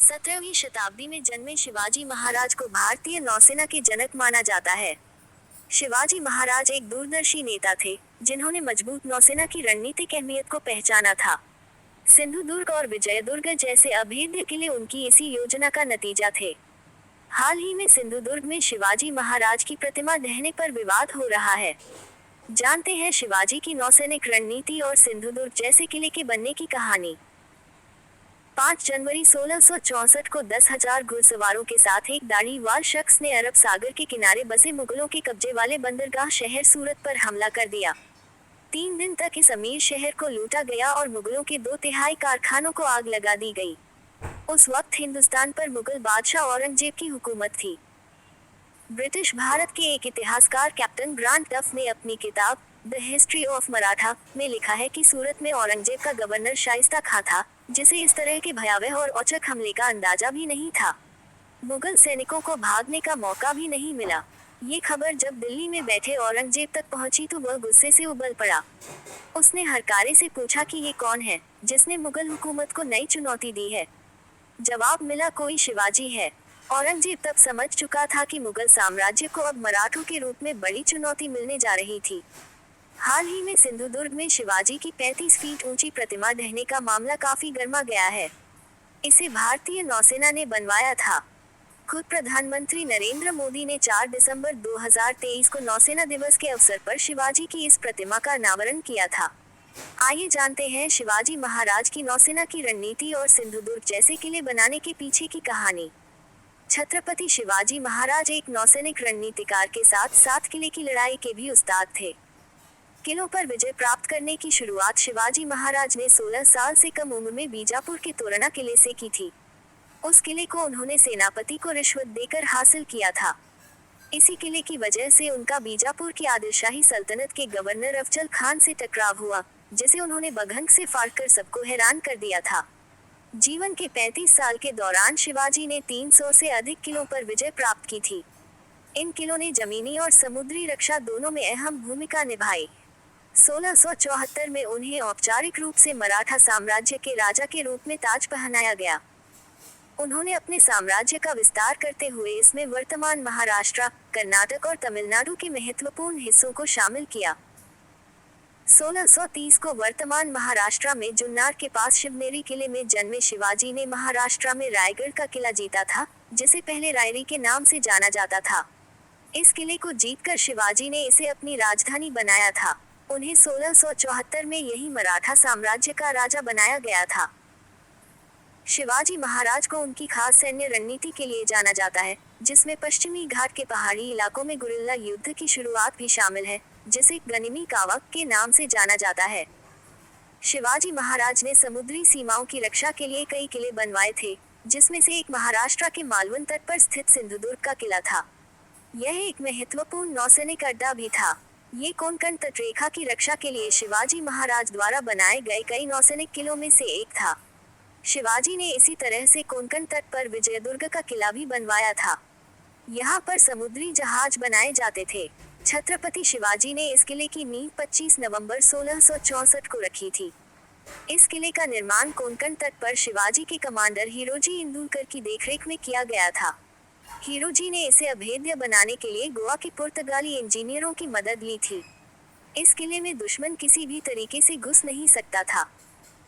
17वीं शताब्दी में जन्मे शिवाजी महाराज को भारतीय नौसेना के जनक माना जाता है। शिवाजी महाराज एक दूरदर्शी नेता थे, जिन्होंने मजबूत नौसेना की रणनीतिक अहमियत को पहचाना था। सिंधुदुर्ग और विजयदुर्ग जैसे अभेद्य किले उनकी इसी योजना का नतीजा थे। हाल ही में सिंधुदुर्ग में शिवाजी महाराज की प्रतिमा ढहने पर विवाद हो रहा है। जानते हैं शिवाजी की नौसैनिक रणनीति और सिंधुदुर्ग जैसे किले के बनने की कहानी। 5 जनवरी 1664 को 10,000 घुड़सवारों के साथ एक दाढ़ीवाल शख्स ने अरब सागर के किनारे बसे मुगलों के कब्जे वाले बंदरगाह शहर सूरत पर हमला कर दिया। 3 दिन तक इस अमीर शहर को लूटा गया और मुगलों के 2/3 कारखानों को आग लगा दी गई। उस वक्त हिंदुस्तान पर मुगल बादशाह औरंगजेब की हुकूमत थी। ब्रिटिश भारत के एक इतिहासकार कैप्टन ग्रांट डफ ने अपनी किताब द हिस्ट्री ऑफ मराठा में लिखा है कि सूरत में औरंगजेब का गवर्नर शाइस्ता खां था, जिसे इस तरह के भयावह और औचक हमले का अंदाजा भी नहीं था। मुगल सैनिकों को भागने का मौका भी नहीं मिला। ये खबर जब दिल्ली में बैठे औरंगजेब तक पहुंची तो वह गुस्से से उबल पड़ा। उसने हरकारे से पूछा कि ये कौन है, जिसने मुगल हुकूमत को नई चुनौती दी है। जवाब मिला, कोई शिवाजी है। औरंगजेब तब समझ चुका था कि मुगल साम्राज्य को अब मराठों के रूप में बड़ी चुनौती मिलने जा रही थी। हाल ही में सिंधुदुर्ग में शिवाजी की 35 फीट ऊंची प्रतिमा ढहने का मामला काफी गर्मा गया है। इसे भारतीय नौसेना ने बनवाया था। खुद प्रधानमंत्री नरेंद्र मोदी ने 4 दिसंबर 2023 को नौसेना दिवस के अवसर पर शिवाजी की इस प्रतिमा का अनावरण किया था। आइए जानते हैं शिवाजी महाराज की नौसेना की रणनीति और सिंधुदुर्ग जैसे किले बनाने के पीछे की कहानी। छत्रपति शिवाजी महाराज एक नौसैनिक रणनीतिकार के साथ साथ किले की लड़ाई के भी उस्ताद थे। किलों पर विजय प्राप्त करने की शुरुआत शिवाजी महाराज ने 16 साल से कम उम्र में बीजापुर के तोरणा किले से की थी। उस किले को उन्होंने सेनापति को रिश्वत देकर हासिल किया था। इसी किले की वजह से उनका बीजापुर की आदिलशाही सल्तनत के गवर्नर अफजल खान से टकराव हुआ, जिसे उन्होंने बघंग से फाड़कर सबको हैरान कर दिया था। जीवन के 35 साल के दौरान शिवाजी ने 300 से अधिक किलों पर विजय प्राप्त की थी। इन किलों ने जमीनी और समुद्री रक्षा दोनों में अहम भूमिका निभाई। 1674 में उन्हें औपचारिक रूप से मराठा साम्राज्य के राजा के रूप में ताज पहनाया गया। उन्होंने अपने साम्राज्य का विस्तार करते हुए इसमें वर्तमान महाराष्ट्र, कर्नाटक और तमिलनाडु के महत्वपूर्ण हिस्सों को शामिल किया। 1630 को वर्तमान महाराष्ट्र में जुन्नार के पास शिवनेरी किले में जन्मे शिवाजी ने महाराष्ट्र में रायगढ़ का किला जीता था, जिसे पहले रायरी के नाम से जाना जाता था। इस किले को जीतकर शिवाजी ने इसे अपनी राजधानी बनाया था। उन्हें 1674 में यही मराठा साम्राज्य का राजा बनाया गया था। शिवाजी महाराज को उनकी खास सैन्य रणनीति के लिए जाना जाता है, जिसमें पश्चिमी घाट के पहाड़ी इलाकों में गुरिल्ला युद्ध की शुरुआत भी शामिल है, जिसे गनिमी कावा के नाम से जाना जाता है। शिवाजी महाराज ने समुद्री सीमाओं की रक्षा के लिए कई किले बनवाए थे, जिसमें से एक महाराष्ट्र के मालवन तट पर स्थित सिंधुदुर्ग का किला था। यह एक महत्वपूर्ण नौसैनिक अड्डा भी था। ये कोंकण तटरेखा की रक्षा के लिए शिवाजी महाराज द्वारा बनाए गए कई नौसैनिक किलों में से एक था। शिवाजी ने इसी तरह से कोंकण तट पर विजयदुर्ग का किला भी बनवाया था। यहाँ पर समुद्री जहाज बनाए जाते थे। छत्रपति शिवाजी ने इस किले की नींव 25 नवंबर 1664 को रखी थी। इस किले का निर्माण कोंकण तट पर शिवाजी के कमांडर हिरोजी इंदुलकर की देखरेख में किया गया था। हिरोजी ने इसे अभेद्य बनाने के लिए गोवा के पुर्तगाली इंजीनियरों की मदद ली थी। इस किले में दुश्मन किसी भी तरीके से घुस नहीं सकता था।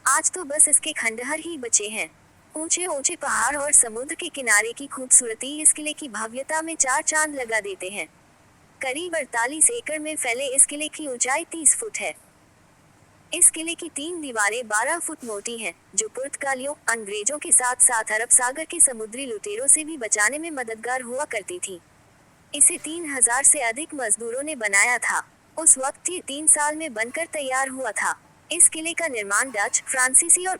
आज तो बस इसके खंडहर ही बचे हैं। ऊंचे ऊंचे पहाड़ और समुद्र के किनारे की खूबसूरती इस किले की भव्यता में 4 चांद लगा देते हैं। करीब 48 एकड़ में फैले इस किले की ऊंचाई 30 फुट है। इस किले की 3 दीवारें 12 फुट मोटी हैं, जो पुर्तगालियों, अंग्रेजों के साथ साथ अरब सागर के समुद्री लुटेरों से भी बचाने में मददगार हुआ करती थी। इसे 3000 से अधिक मजदूरों ने बनाया था। उस वक्त ये 3 साल में बनकर तैयार हुआ था। इस किले का निर्माण डच, फ्रांसीसी और